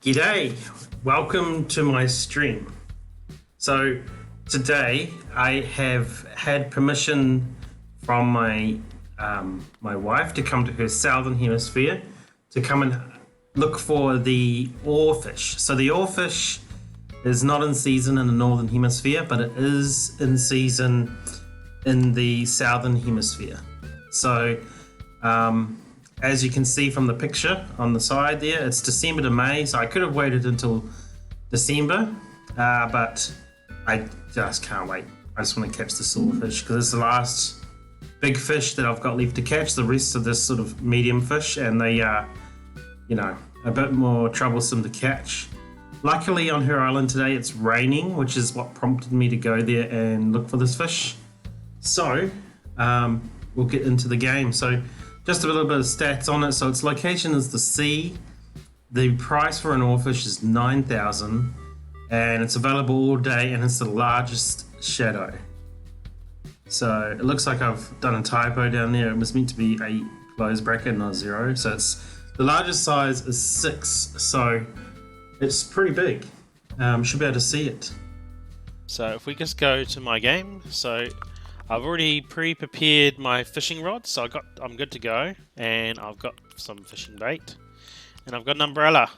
G'day, welcome to my stream. So today I have had permission from my wife to come to her southern hemisphere to come and look for the oarfish. So the oarfish is not in season in the northern hemisphere, but it is in season in the southern hemisphere. So as you can see from the picture on the side there, it's December to May, so I could have waited until December, but I just can't wait. I just want to catch the swordfish because it's the last big fish that I've got left to catch. The rest of this sort of medium fish, and they are, a bit more troublesome to catch. Luckily, on her island today, it's raining, which is what prompted me to go there and look for this fish. So, we'll get into the game. So, just a little bit of stats on it. So, its location is the sea. The price for an oarfish is 9,000, and it's available all day, and it's the largest shadow. So it looks like I've done a typo down there. It was meant to be a closed bracket, not zero. So it's the largest size is 6. So it's pretty big. Should be able to see it. So if we just go to my game, so I've already pre-prepared my fishing rod, so I'm good to go, and I've got some fishing bait, and I've got an umbrella.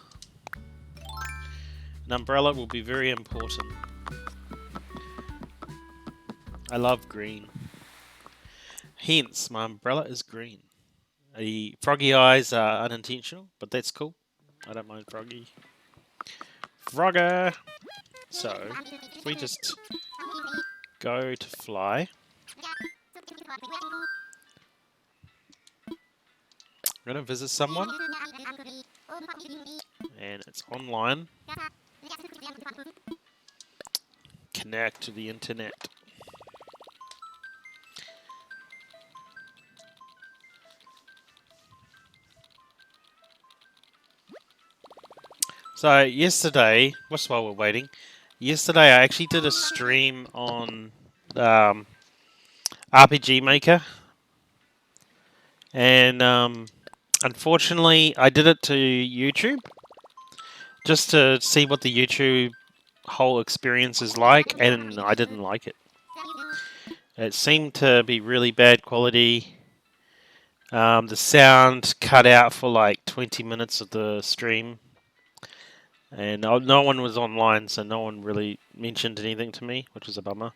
An umbrella will be very important. I love green. Hence, my umbrella is green. The froggy eyes are unintentional, but that's cool. I don't mind froggy. Frogger! So, if we just go to fly. I'm going to visit someone. And it's online. Connect to the internet. So yesterday, just while we're waiting, yesterday I actually did a stream on RPG Maker, and unfortunately I did it to YouTube just to see what the YouTube whole experience is like, and I didn't like it. It seemed to be really bad quality. The sound cut out for like 20 minutes of the stream. And no one was online, so no one really mentioned anything to me, which was a bummer.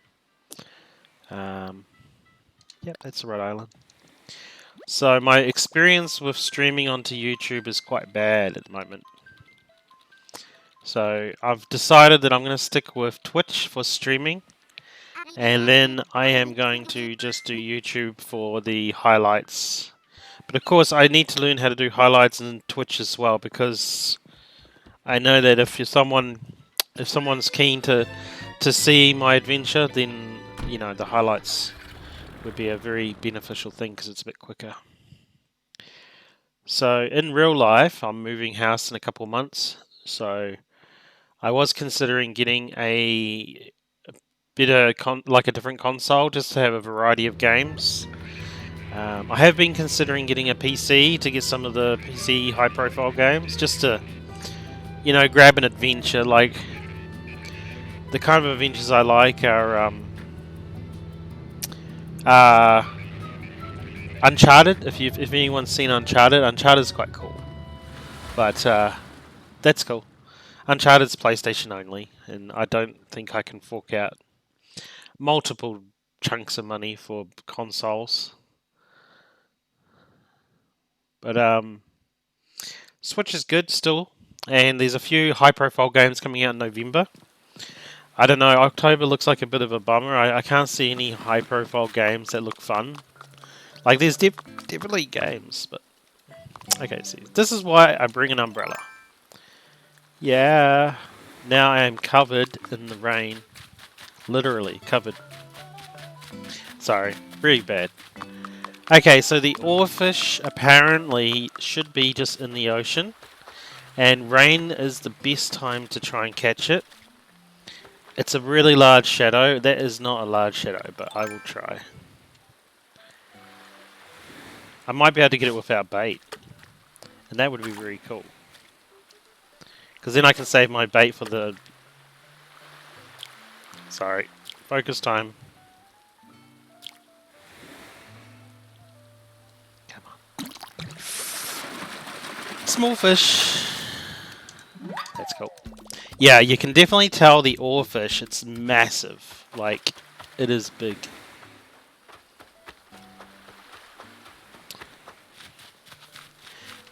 Yep, that's the Rhode Island. So my experience with streaming onto YouTube is quite bad at the moment. So I've decided that I'm going to stick with Twitch for streaming, and then I am going to just do YouTube for the highlights. But of course, I need to learn how to do highlights in Twitch as well, because I know that if someone's keen to see my adventure, then the highlights would be a very beneficial thing because it's a bit quicker. So in real life, I'm moving house in a couple of months, so I was considering getting a like a different console just to have a variety of games. I have been considering getting a PC to get some of the PC high-profile games, just to grab an adventure. Like, the kind of adventures I like are Uncharted. If anyone's seen Uncharted, Uncharted's quite cool. But that's cool. Uncharted's PlayStation only, and I don't think I can fork out multiple chunks of money for consoles. But Switch is good still, and there's a few high-profile games coming out in November. I don't know, October looks like a bit of a bummer. I can't see any high-profile games that look fun. Like, there's definitely games, but... Okay, see, this is why I bring an umbrella. Yeah, now I am covered in the rain. Literally, covered. Sorry, really bad. Okay, so the oarfish apparently should be just in the ocean, and rain is the best time to try and catch it. It's a really large shadow. That is not a large shadow, but I will try. I might be able to get it without bait, and that would be very cool. Because then I can save my bait for the... Sorry. Focus time. Come on. Small fish. That's cool. Yeah, you can definitely tell the oarfish. It's massive. Like, it is big.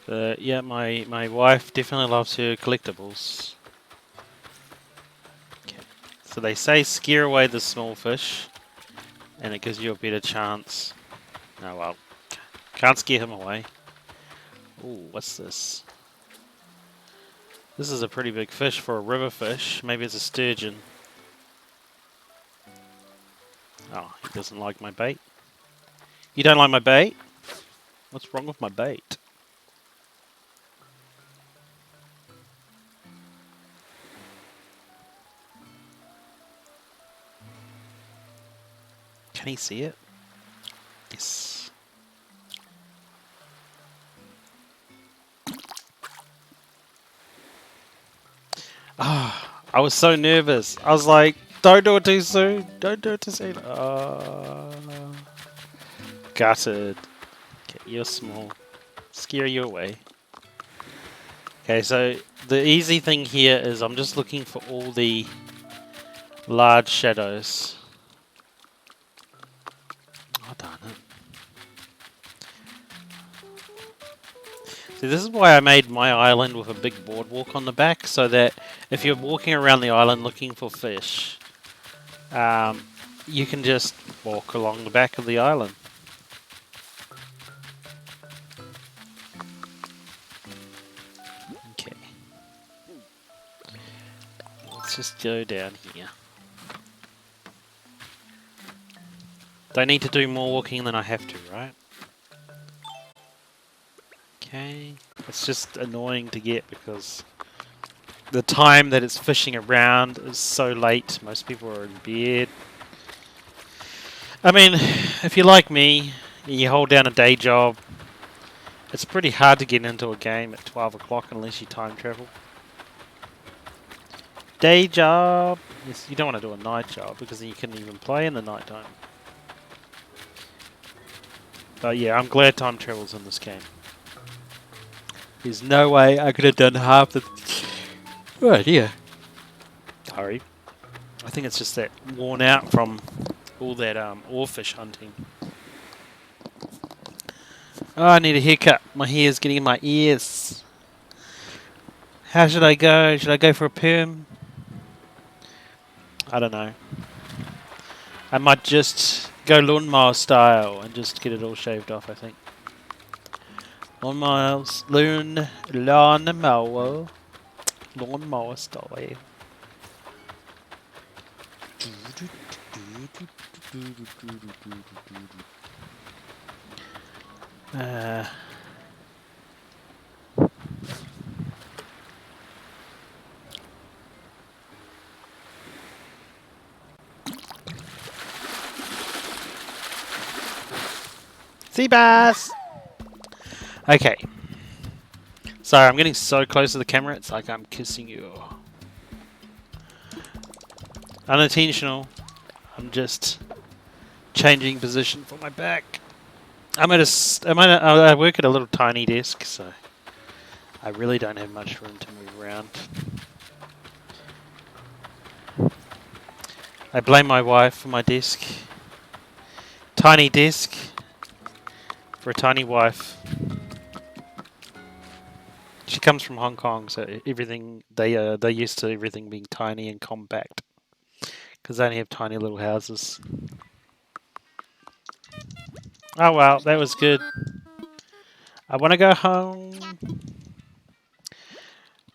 But yeah, my wife definitely loves her collectibles. Okay. So they say scare away the small fish, and it gives you a better chance. Oh well, can't scare him away. Ooh, what's this? This is a pretty big fish for a river fish. Maybe it's a sturgeon. Oh, he doesn't like my bait. You don't like my bait? What's wrong with my bait? Can he see it? Yes. Ah, I was so nervous. I was like, don't do it too soon. Don't do it too soon. Gutted. Okay, you're small. Scare you away. Okay, so the easy thing here is I'm just looking for all the large shadows. Oh, darn it. See, this is why I made my island with a big boardwalk on the back, so that if you're walking around the island looking for fish, you can just walk along the back of the island. Okay. Let's just go down here. Don't need to do more walking than I have to, right? Okay. It's just annoying to get because the time that it's fishing around is so late. Most people are in bed. I mean, if you're like me, and you hold down a day job, it's pretty hard to get into a game at 12 o'clock unless you time travel. Day job! Yes, you don't want to do a night job because then you couldn't even play in the night time. But yeah, I'm glad time travel's in this game. There's no way I could have done half the... Oh dear. Sorry. I think it's just that worn out from all that oarfish hunting. Oh, I need a haircut. My hair's getting in my ears. How should I go? Should I go for a perm? I don't know. I might just go lawnmower style and just get it all shaved off, I think. Lawnmower style. Sea bass! Okay. Sorry, I'm getting so close to the camera, it's like I'm kissing you. Unintentional. I'm just changing position for my back. I work at a little tiny desk, so I really don't have much room to move around. I blame my wife for my desk. Tiny desk for a tiny wife. She comes from Hong Kong, so everything they're used to everything being tiny and compact because they only have tiny little houses. Oh well, that was good. I want to go home.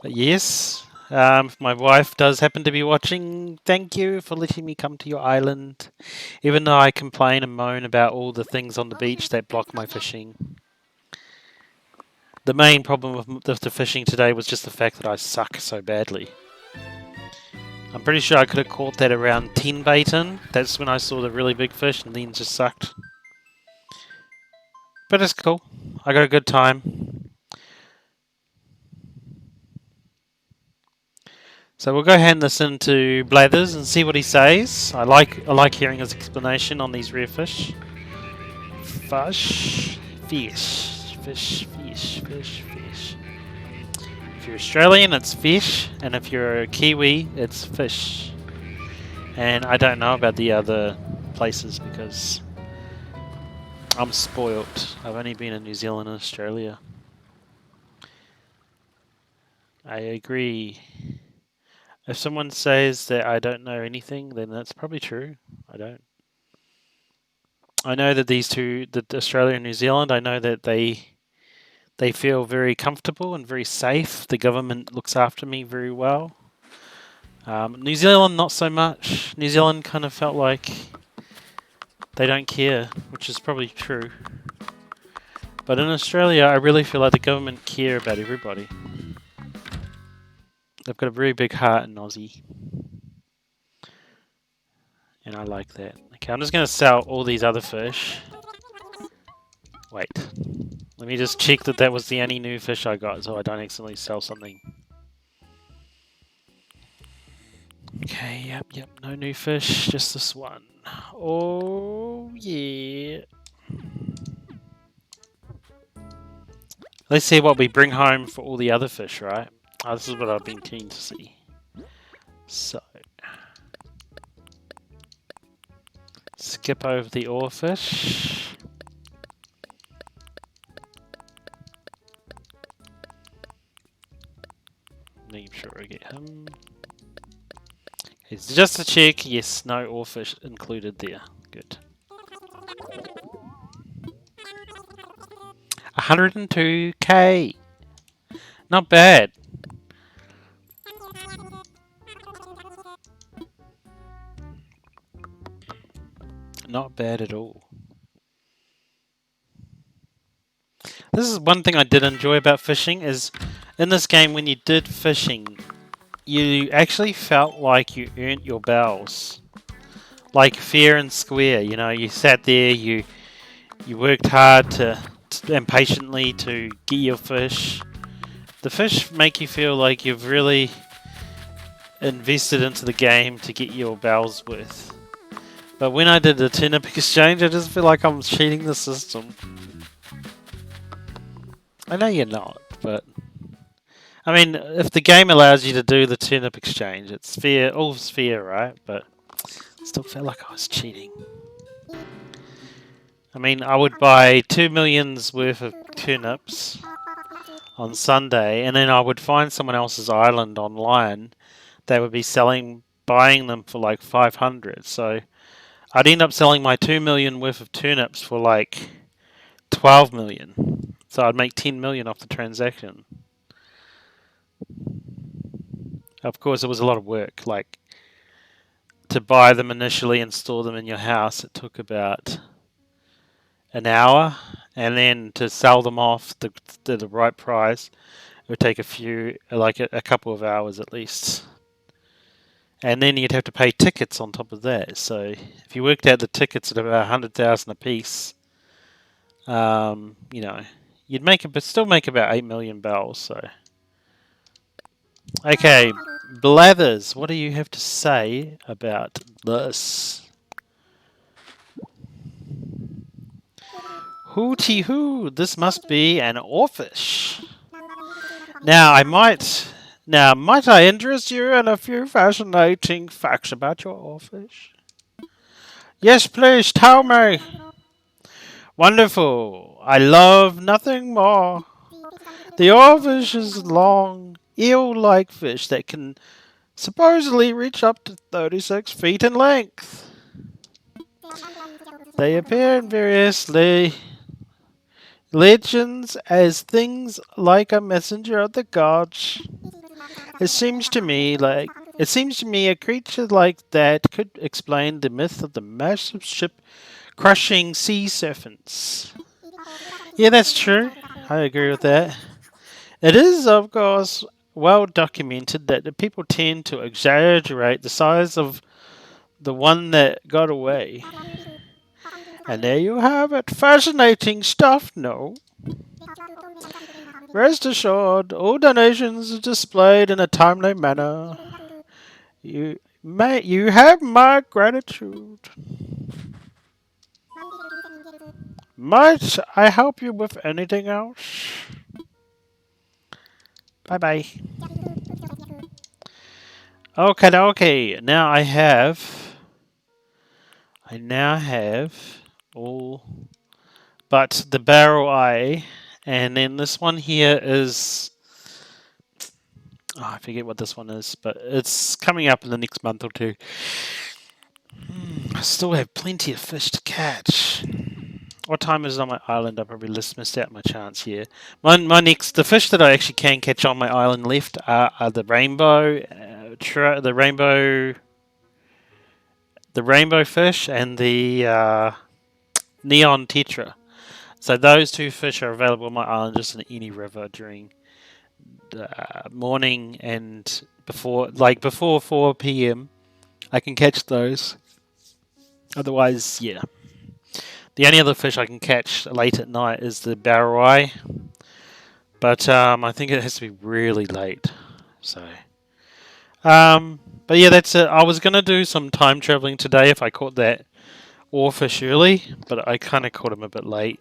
But yes, if my wife does happen to be watching, thank you for letting me come to your island. Even though I complain and moan about all the things on the beach that block my fishing. The main problem with the fishing today was just the fact that I suck so badly. I'm pretty sure I could have caught that around 10 bait in. That's when I saw the really big fish and then just sucked. But it's cool. I got a good time. So we'll go hand this in to Blathers and see what he says. I like hearing his explanation on these rare fish. Fish. If you're Australian, it's fish, and if you're a Kiwi, it's fish. And I don't know about the other places because I'm spoilt. I've only been in New Zealand and Australia. I agree. If someone says that I don't know anything, then that's probably true. I don't. I know that these two, that Australia and New Zealand, I know that they feel very comfortable and very safe. The government looks after me very well. New Zealand, not so much. New Zealand kind of felt like they don't care, which is probably true. But in Australia, I really feel like the government care about everybody. They've got a very big heart in Aussie. And I like that. Okay, I'm just going to sell all these other fish. Wait. Let me just check that that was the only new fish I got so I don't accidentally sell something. Okay, yep, no new fish, just this one. Oh, yeah. Let's see what we bring home for all the other fish, right? Oh, this is what I've been keen to see. So, skip over the oarfish. Make sure I get him. It's just a check. Yes, no oarfish included there. Good. 102k. Not bad. Not bad at all. This is one thing I did enjoy about fishing is in this game when you did fishing, you actually felt like you earned your bells. Like fair and square, you know, you sat there, you worked hard and patiently to get your fish. The fish make you feel like you've really invested into the game to get your bells worth. But when I did the turnip exchange, I just feel like I'm cheating the system. I know you're not, but I mean, if the game allows you to do the turnip exchange, it's fair, all's fair, right? But I still felt like I was cheating. I mean, I would buy 2 million's worth of turnips on Sunday, and then I would find someone else's island online. They would be buying them for like 500. So I'd end up selling my 2 million worth of turnips for like 12 million. So I'd make 10 million off the transaction. Of course, it was a lot of work. Like to buy them initially and store them in your house, it took about an hour, and then to sell them off the right price, it would take a couple of hours at least. And then you'd have to pay tickets on top of that. So if you worked out the tickets at about 100,000 a piece, you know, you'd still make about 8 million bells. So, okay, Blathers, what do you have to say about this? Hooty hoo! This must be an oarfish. Now, might I interest you in a few fascinating facts about your oarfish? Yes, please, tell me. Wonderful. I love nothing more. The oarfish is a long, eel-like fish that can supposedly reach up to 36 feet in length. They appear in various legends as things like a messenger of the gods. It seems to me a creature like that could explain the myth of the massive ship crushing sea serpents. Yeah, that's true. I agree with that. It is, of course, well documented that the people tend to exaggerate the size of the one that got away. And there you have it. Fascinating stuff, no? Rest assured, all donations are displayed in a timely manner. You have my gratitude. Might I help you with anything else? Bye bye. Okay. I now have all but the barrel eye, and then this one here is. Oh, I forget what this one is, but it's coming up in the next month or two. I still have plenty of fish to catch. What time is it on my island? I probably missed out my chance here. The fish that I actually can catch on my island left are the rainbow, the rainbow fish, and the neon tetra. So those two fish are available on my island just in any river during the morning and before 4 p.m. I can catch those. Otherwise, yeah. The only other fish I can catch late at night is the barrel eye, but I think it has to be really late. So, but yeah, that's it. I was gonna do some time traveling today if I caught that oarfish early, but I kind of caught him a bit late.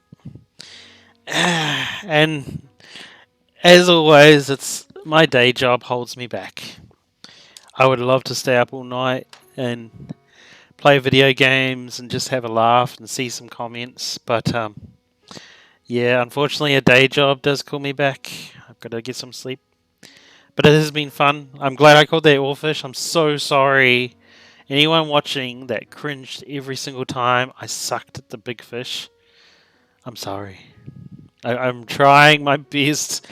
And as always, it's my day job holds me back. I would love to stay up all night and play video games and just have a laugh and see some comments, but yeah, unfortunately, a day job does call me back. I've got to get some sleep. But it has been fun. I'm glad I caught that oarfish. I'm so sorry. Anyone watching that cringed every single time I sucked at the big fish, I'm sorry. I'm trying my best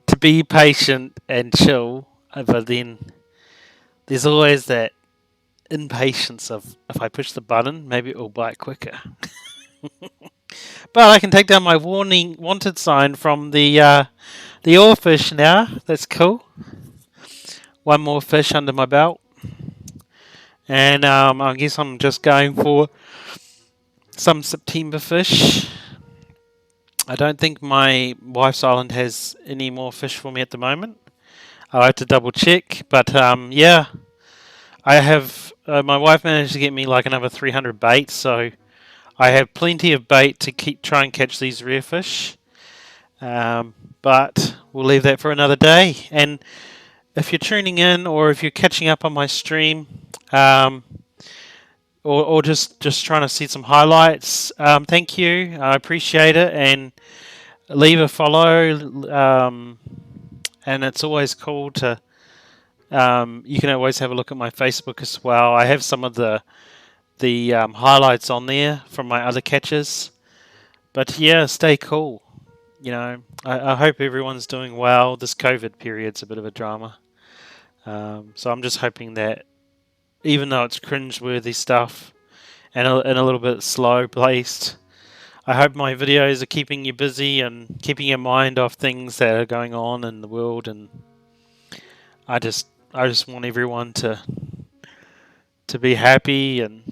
to be patient and chill, but then there's always that impatience of if I push the button, maybe it will bite quicker. But I can take down my wanted sign from the oarfish now. That's cool. One more fish under my belt. And I guess I'm just going for some September fish. I don't think my wife's island has any more fish for me at the moment. I'll have to double check. But yeah, I have. My wife managed to get me like another 300 bait, so I have plenty of bait to try and catch these rare fish. But we'll leave that for another day. And if you're tuning in or if you're catching up on my stream, or just trying to see some highlights, thank you. I appreciate it. And leave a follow. And it's always cool to. You can always have a look at my Facebook as well. I have some of the highlights on there from my other catches. But yeah, stay cool. I hope everyone's doing well. This COVID period's a bit of a drama. So I'm just hoping that even though it's cringe-worthy stuff and a little bit slow placed, I hope my videos are keeping you busy and keeping your mind off things that are going on in the world. And I just want everyone to be happy, and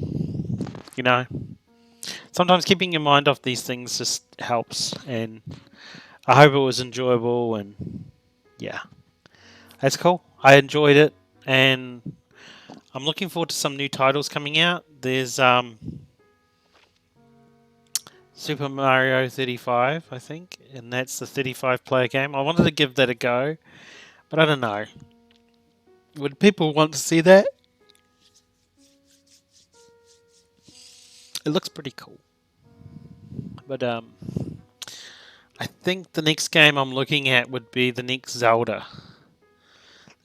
sometimes keeping your mind off these things just helps. And I hope it was enjoyable, and yeah, that's cool. I enjoyed it, and I'm looking forward to some new titles coming out. There's Super Mario 35, I think, and that's the 35 player game. I wanted to give that a go, but I don't know. Would people want to see that? It looks pretty cool. But I think the next game I'm looking at would be the next Zelda.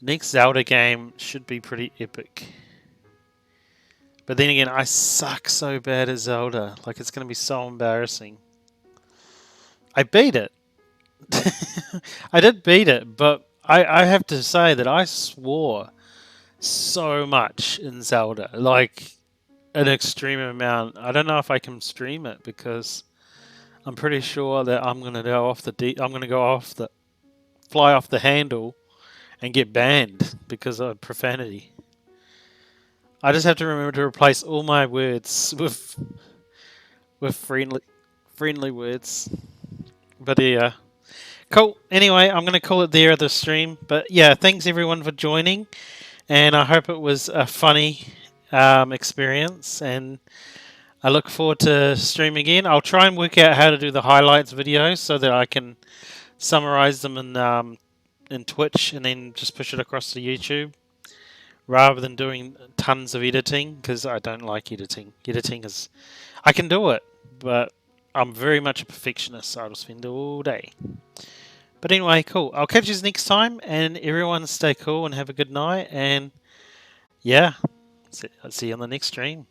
The next Zelda game should be pretty epic. But then again, I suck so bad at Zelda. Like, it's going to be so embarrassing. I beat it. I did beat it, but I have to say that I swore so much in Zelda. Like, an extreme amount. I don't know if I can stream it because I'm pretty sure that I'm going to fly off the handle and get banned because of profanity. I just have to remember to replace all my words with friendly words. But yeah, cool. Anyway, I'm going to call it there at the stream. But yeah, thanks everyone for joining. and I hope it was a funny experience. And I look forward to streaming again. I'll try and work out how to do the highlights videos so that I can summarize them in Twitch and then just push it across to YouTube rather than doing tons of editing because I don't like editing. Editing is I can do it, but I'm very much a perfectionist. So I'll spend all day. But anyway, cool. I'll catch you next time, and everyone stay cool and have a good night. And yeah, I'll see you on the next stream.